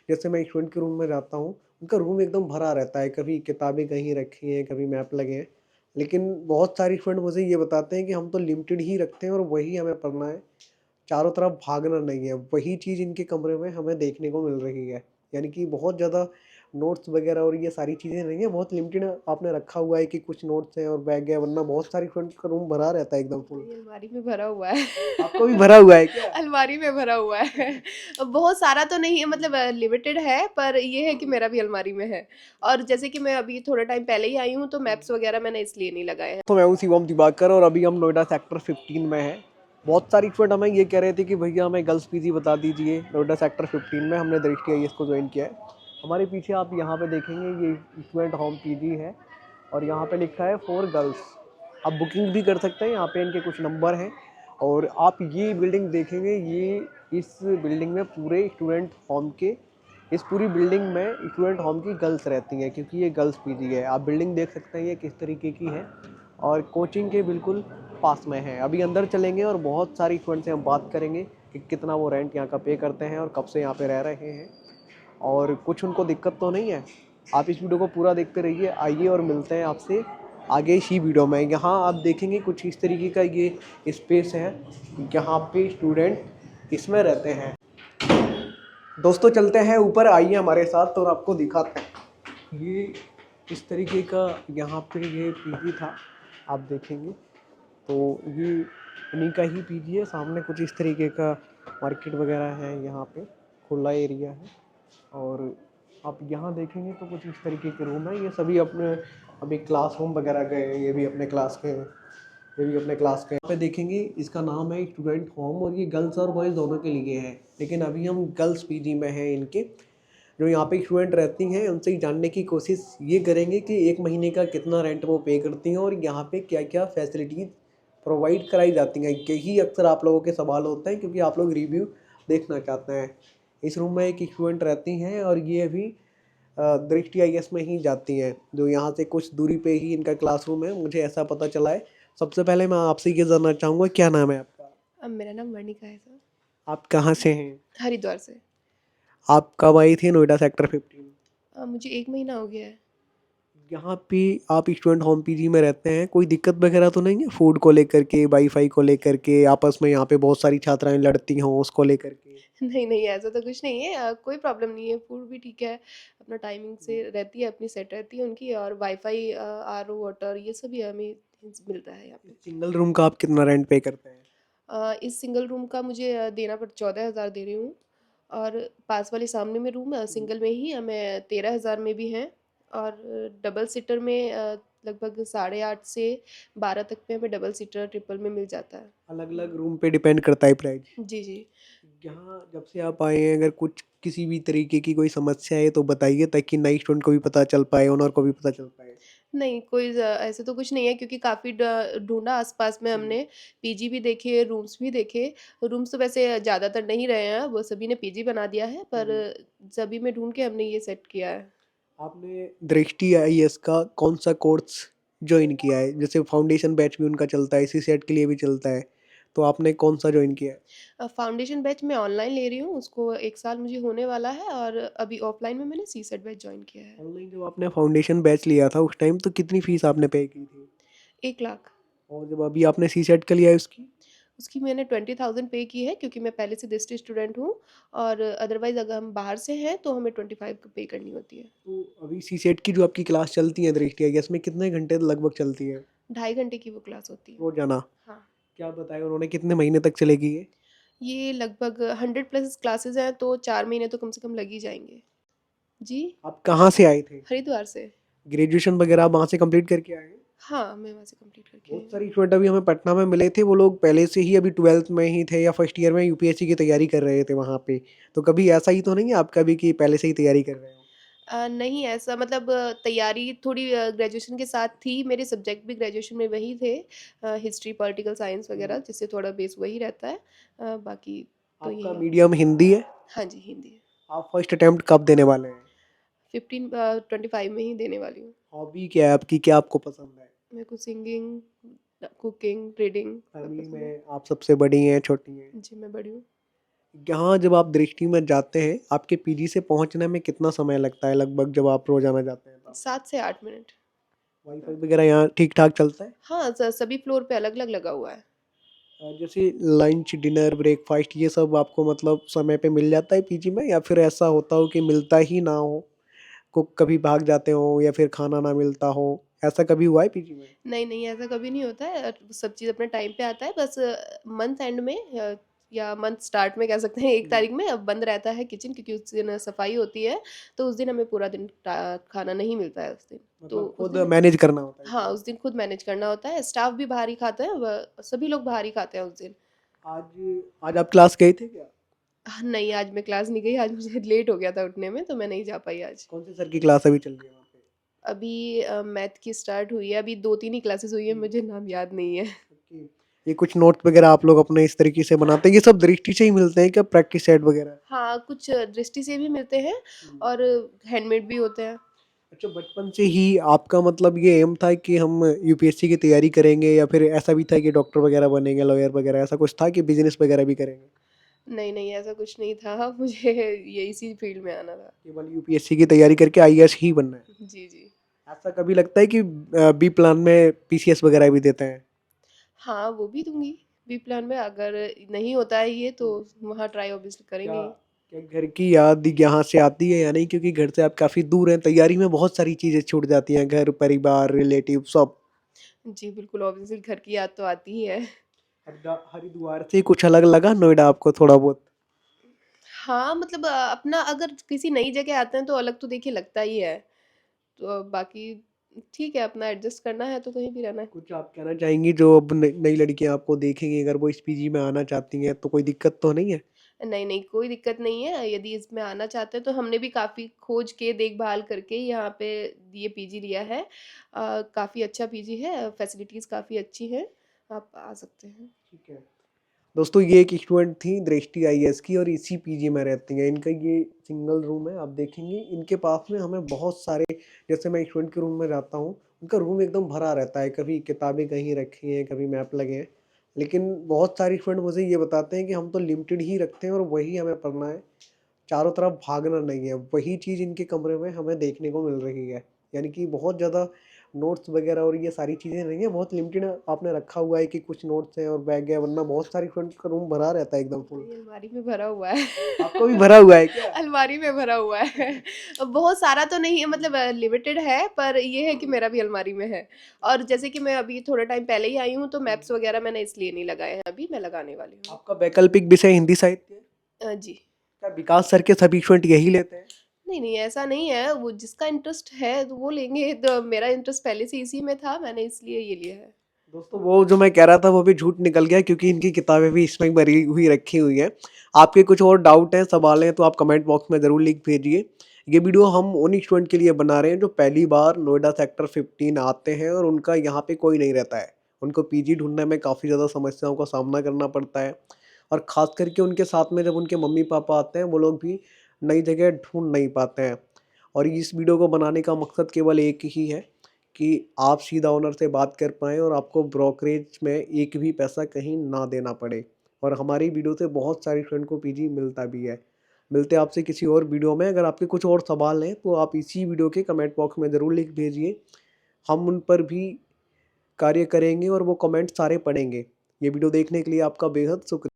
जैसे मैं स्टूडेंट के रूम में जाता हूँ, उनका रूम एकदम भरा रहता है, कभी किताबें कहीं रखी हैं, कभी मैप लगे हैं। लेकिन बहुत सारे स्टूडेंट मुझे ये बताते हैं कि हम तो लिमिटेड ही रखते हैं और वही हमें पढ़ना है, चारों तरफ भागना नहीं है। वही चीज़ इनके कमरे में हमें देखने को मिल रही है। यानी कि बहुत ज़्यादा नोट्स वगैरह और ये सारी चीज़ें नहीं है, बहुत लिमिटेड आपने रखा हुआ है कि कुछ नोट्स हैं और बैग है, वरना बहुत सारे स्टूडेंट का रूम भरा रहता है एकदम फुल। मेरी अलमारी में भरा हुआ है। आपका भी भरा हुआ है क्या? अलमारी में भरा हुआ है। बहुत सारा तो नहीं है, मतलब लिमिटेड है, पर ये है कि मेरा भी अलमारी में है। और जैसे कि मैं अभी थोड़ा टाइम पहले ही आई हूँ, तो मैप्स वगैरह मैंने इसलिए नहीं लगाए हैं। तो मैं हूँ शिवम दिवाकर और अभी हम नोएडा सेक्टर 15 में हैं। बहुत सारी स्टूडेंट हमें ये कह रहे थे कि भैया हमें गर्ल्स पीजी बता दीजिए नोएडा सेक्टर 15 में। हमने दृष्टि आईएएस को ज्वाइन किया है। हमारे पीछे आप यहाँ पे देखेंगे ये स्टूडेंट होम पीजी है और यहाँ पे लिखा है फॉर गर्ल्स। आप बुकिंग भी कर सकते हैं, यहाँ पे इनके कुछ नंबर हैं। और आप ये बिल्डिंग देखेंगे, ये इस बिल्डिंग में पूरे स्टूडेंट होम के, इस पूरी बिल्डिंग में स्टूडेंट होम की गर्ल्स रहती हैं, क्योंकि ये गर्ल्स पीजी है। आप बिल्डिंग देख सकते हैं ये किस तरीके की है और कोचिंग के बिल्कुल पास में है। अभी अंदर चलेंगे और बहुत सारी स्टूडेंट से हम बात करेंगे कि कितना वो रेंट यहाँ का पे करते हैं और कब से यहाँ पे रह रहे हैं और कुछ उनको दिक्कत तो नहीं है। आप इस वीडियो को पूरा देखते रहिए। आइए और मिलते हैं आपसे आगे इसी वीडियो में। यहाँ आप देखेंगे कुछ इस तरीके का ये स्पेस है, यहाँ पे स्टूडेंट इसमें रहते हैं। दोस्तों चलते हैं ऊपर, आइए हमारे साथ और आपको दिखाते हैं। ये इस तरीके का यहाँ पे ये पीजी था, आप देखेंगे तो ये इन्हीं का ही पीजी है। सामने कुछ इस तरीके का मार्केट वगैरह है, यहाँ पे खुला एरिया है। और आप यहाँ देखेंगे तो कुछ इस तरीके के रूम है। ये सभी अपने अभी क्लासरूम वगैरह गए हैं, ये भी अपने क्लास के हैं, ये भी अपने क्लास के। यहाँ पे देखेंगे इसका नाम है स्टूडेंट होम और ये गर्ल्स और बॉयज़ दोनों के लिए है। लेकिन अभी हम गर्ल्स पीजी में हैं। इनके जो यहाँ पे स्टूडेंट रहती हैं उनसे ही जानने की कोशिश ये करेंगे कि एक महीने का कितना रेंट वो पे करती हैं और यहाँ पे क्या क्या फैसिलिटीज़ प्रोवाइड कराई जाती हैं। यही अक्सर आप लोगों के सवाल होते हैं, क्योंकि आप लोग रिव्यू देखना चाहते हैं। इस रूम में एक स्टूडेंट रहती हैं और ये अभी दृष्टि आईएएस में ही जाती हैं, जो यहाँ से कुछ दूरी पे ही इनका क्लासरूम है, मुझे ऐसा पता चला है। सबसे पहले मैं आपसे ये जानना चाहूँगा, क्या नाम है आपका? अब मेरा नाम वर्णिका है सर। आप कहाँ से हैं? हरिद्वार से। आप कब आई थी नोएडा सेक्टर 15? मुझे 1 महीना हो गया है। यहाँ पे आप स्टूडेंट होम पीजी में रहते हैं, कोई दिक्कत वगैरह तो नहीं है फूड को लेकर के, वाईफाई को लेकर के, आपस में यहाँ पे बहुत सारी छात्राएं लड़ती हों उसको लेकर के? नहीं नहीं, ऐसा तो कुछ नहीं है। कोई प्रॉब्लम नहीं है, फूड भी ठीक है, अपना टाइमिंग से रहती है, अपनी सेट रहती है उनकी। और वाईफाई, आरओ वाटर, ये सभी हमें मिलता है यहाँ पे। सिंगल रूम का आप कितना रेंट पे करते हैं? इस सिंगल रूम का मुझे देना पड़ 14,000 दे रही हूँ। और पास वाले सामने में रूम सिंगल में ही हमें 13,000 में भी हैं। और डबल सीटर में लगभग 8.5 से 12 तक में हमें डबल सीटर ट्रिपल में मिल जाता है। अलग अलग रूम पे डिपेंड करता है प्राइस। जी जी। यहाँ जब से आप आए हैं, अगर कुछ किसी भी तरीके की कोई समस्या है तो बताइए, ताकि नई स्टूडेंट को भी पता चल पाए, ओनर को भी पता चल पाए। नहीं, कोई ऐसे तो कुछ नहीं है, क्योंकि काफ़ी ढूंढा आसपास में हमने। पीजी भी देखे, रूम्स भी देखे। रूम्स तो वैसे ज़्यादातर नहीं रहे हैं, वो सभी ने पीजी बना दिया है, पर सभी में ढूंढ के हमने ये सेट किया है। आपने दृष्टि आईएएस का कौन सा कोर्स ज्वाइन किया है? जैसे फाउंडेशन बैच भी उनका चलता है, इसी सेट के लिए भी चलता है, तो आपने कौन सा ज्वाइन किया है? फाउंडेशन बैच मैं ऑनलाइन ले रही हूँ, उसको 1 साल मुझे होने वाला है। और अभी ऑफलाइन में मैंने सी सेट बैच ज्वाइन किया है। ऑनलाइन जब आपने फाउंडेशन बैच लिया था उस टाइम तो कितनी फीस आपने पे की थी? 1 लाख। और जब अभी आपने सी सेट का लिया है उसकी? उसकी मैंने 20,000 पे की है, क्योंकि मैं पहले से दिस्टी स्टूडेंट हूँ। और अदरवाइज अगर हम बाहर से हैं तो हमें 25 पे करनी होती है। तो अभी सी सेट की जो आपकी क्लास चलती है दृष्टि आईएएस में, कितने घंटे लगभग चलती है 2.5 घंटे की वो क्लास होती है। रोजाना? हाँ। क्या बताया उन्होंने, कितने महीने तक चलेगी ये? ये लगभग 100+ क्लासेस हैं, तो 4 महीने तो कम से कम लग ही जाएंगे। जी। आप कहाँ से आए थे? हरिद्वार से। ग्रेजुएशन वगैरह आप वहाँ से कंप्लीट करके आए हैं? हाँ, मैं वहाँ से कंप्लीट करके आई बहुत हूँ। सारी स्टूडेंट अभी हमें पटना में मिले थे, वो लोग पहले से ही अभी 12th में ही थे या फर्स्ट ईयर में यूपीएससी की तैयारी कर रहे थे वहाँ पे। तो कभी ऐसा ही तो नहीं है आपका भी कि पहले से ही तैयारी कर रहे हो? नहीं, ऐसा मतलब तैयारी थोड़ी ग्रेजुएशन के साथ थी। मेरे सब्जेक्ट भी ग्रेजुएशन में वही थे, हिस्ट्री, पॉलिटिकल साइंस वगैरह, जिससे थोड़ा बेस वही रहता है। बाकी तो आपका यही है। मीडियम हिंदी है? हाँ जी, हिंदी है। आप फर्स्ट अटेम्प्ट कब देने वाले हैं? 25 में ही देने वाली हूँ। हॉबी क्या है आपकी, क्या आपको पसंद है? मेरे को सिंगिंग, कुकिंग, रीडिंग सब फैमिली पसंद है। में आप सबसे बड़ी हैं, छोटी हैं? जी, मैं बड़ी हूँ। यहाँ जब आप दृष्टि में जाते हैं, आपके पीजी से पहुँचने में कितना समय लगता है लगभग जब आप रोज़ाना जाते हैं तब? 7 से 8 मिनट। वाईफ़ाई वगैरह यहाँ ठीक-ठाक चलता है? हाँ, सभी फ्लोर पे अलग-अलग लगा हुआ है। जैसे लंच, डिनर, ब्रेकफ़ास्ट ये सब आपको मतलब समय पे मिल जाता है पीजी में या फिर ऐसा होता हो कि मिलता ही ना हो? कुक कभी भाग जाते हो या फिर खाना ना मिलता हो, ऐसा कभी हुआ है पीजी में? नहीं, नहीं, ऐसा कभी नहीं होता है। सब चीज़ अपने टाइम पे आता है। बस मंथ एंड में या मंथ स्टार्ट में कह सकते हैं 1 जी। तारीख में अब बंद रहता है किचन, क्योंकि उस दिन सफाई होती है, तो उस दिन हमें पूरा दिन खाना नहीं मिलता है उस दिन। तो मतलब उस खुद दिन मैनेज करना होता है हाँ, इसको। उस दिन खुद मैनेज करना होता है। स्टाफ भी बाहर ही खाता है, सभी लोग बाहर ही खाते हैं उस दिन। आज आज आप क्लास गए थे क्या? नहीं, आज मैं क्लास नहीं गई। आज मुझे लेट हो गया था उठने में, तो मैं नहीं जा पाई आज। कौन से सर की क्लास अभी चल रही है वहाँ पे? अभी मैथ की स्टार्ट हुई है। अभी 2-3 ही क्लासेस हुई है, हुँ, मुझे नाम याद नहीं है। ओके। ये कुछ नोट्स वगैरह आप लोग अपने इस तरीके से बनाते हैं, ये सब दृष्टि से ही मिलते हैं क्या प्रैक्टिस सेट वगैरह? हाँ, कुछ दृष्टि से भी मिलते हैं हुँ। और हैंडमेड भी होते हैं। अच्छा, बचपन से ही आपका मतलब ये एम था कि हम यूपीएससी की तैयारी करेंगे या फिर ऐसा भी था कि डॉक्टर वगैरह बनेंगे, लॉयर वगैरह ऐसा कुछ था कि बिज़नेस वगैरह भी करेंगे? नहीं, नहीं, ऐसा कुछ नहीं था। मुझे ये इसी फील्ड में आना था। केवल यूपीएससी की तैयारी करके आईएएस ही बनना है? जी, जी। ऐसा कभी लगता है कि बी प्लान में पीसीएस वगैरह भी देते हैं? हाँ, वो भी दूँगी। बी प्लान में अगर नहीं होता है ये, तो हुँ। वहाँ ट्राई ऑब्वियसली क्या करेंगे ही। क्या घर की याद यहाँ से आती है या नहीं? क्योंकि घर से आप काफ़ी दूर हैं, तैयारी में बहुत सारी चीज़ें छूट जाती हैं, घर, परिवार, रिलेटिव सब। जी, बिल्कुल ऑब्वियसली घर की याद तो आती ही है। हरिद्वार से कुछ अलग लगा नोएडा आपको थोड़ा बहुत? हाँ, मतलब अपना अगर किसी नई जगह आते हैं तो अलग तो देखिए लगता ही है। तो बाकी ठीक है, अपना एडजस्ट करना है तो कहीं भी रहना है। कुछ आप कहना चाहेंगी जो अब नई लड़कियाँ आपको देखेंगी अगर वो इस पीजी में आना चाहती हैं तो कोई दिक्कत तो नहीं है? नहीं, नहीं, कोई दिक्कत नहीं है। यदि इसमें आना चाहते हैं तो हमने भी काफ़ी खोज के देखभाल करके यहाँ पे ये पीजी लिया है। काफ़ी अच्छा पीजी है, फैसिलिटीज़ काफ़ी अच्छी हैं। आप आ सकते हैं। ठीक है। दोस्तों ये एक स्टूडेंट थी दृष्टि आईएएस की और इसी पीजी में रहती हैं। इनका ये सिंगल रूम है, आप देखेंगे इनके पास में हमें बहुत सारे, जैसे मैं स्टूडेंट के रूम में जाता हूँ, उनका रूम एकदम भरा रहता है, कभी किताबें कहीं रखी हैं, कभी मैप लगे हैं। लेकिन बहुत सारे स्टूडेंट मुझे ये बताते हैं कि हम तो लिमिटेड ही रखते हैं और वही हमें पढ़ना है, चारों तरफ भागना नहीं है। वही चीज़ इनके कमरे में हमें देखने को मिल रही है। यानी कि बहुत ज़्यादा नोट्स वगैरह और ये सारी चीज़ें नहीं है, बहुत लिमिटेड आपने रखा हुआ है कि कुछ नोट्स हैं और बैग है, वरना बहुत सारी फ्रेंड्स का रूम भरा रहता है एकदम फुल। मेरी अलमारी में भरा हुआ है। आपका भी भरा हुआ है क्या? अलमारी में भरा हुआ है। बहुत सारा तो नहीं है, मतलब लिमिटेड है, पर ये है कि मेरा भी अलमारी में है। और जैसे कि मैं अभी थोड़ा टाइम पहले ही आई हूँ, तो मैप्स वगैरह मैंने इसलिए नहीं लगाए हैं अभी, मैं लगाने वाली हूँ। आपका वैकल्पिक विषय हिंदी साहित्य है? जी। क्या विकास सर के सभी स्टूडेंट यही लेते हैं? नहीं, नहीं, ऐसा नहीं है। वो जिसका इंटरेस्ट है तो वो लेंगे। तो मेरा इंटरेस्ट पहले से इसी में था, मैंने इसलिए ये लिया है। दोस्तों वो जो मैं कह रहा था वो भी झूठ निकल गया क्योंकि इनकी किताबें भी इसमें भरी हुई रखी हुई हैं। आपके कुछ और डाउट हैं, सवाल हैं तो आप कमेंट बॉक्स में ज़रूर लिख भेजिए। ये वीडियो हम उन स्टूडेंट के लिए बना रहे हैं जो पहली बार नोएडा सेक्टर 15 आते हैं और उनका यहाँ पे कोई नहीं रहता है। उनको पीजी ढूँढने में काफ़ी ज़्यादा समस्याओं का सामना करना पड़ता है और ख़ास करके उनके साथ में जब उनके मम्मी-पापा आते हैं वो लोग भी नई जगह ढूँढ नहीं पाते हैं। और इस वीडियो को बनाने का मकसद केवल एक ही है कि आप सीधा ओनर से बात कर पाएँ और आपको ब्रोकरेज में एक भी पैसा कहीं ना देना पड़े। और हमारी वीडियो से बहुत सारे फ्रेंड को पीजी मिलता भी है। मिलते हैं आपसे किसी और वीडियो में। अगर आपके कुछ और सवाल हैं तो आप इसी वीडियो के कमेंट बॉक्स में ज़रूर लिख भेजिए। हम उन पर भी कार्य करेंगे और वो कमेंट सारे पढ़ेंगे। ये वीडियो देखने के लिए आपका बेहद शुक्रिया।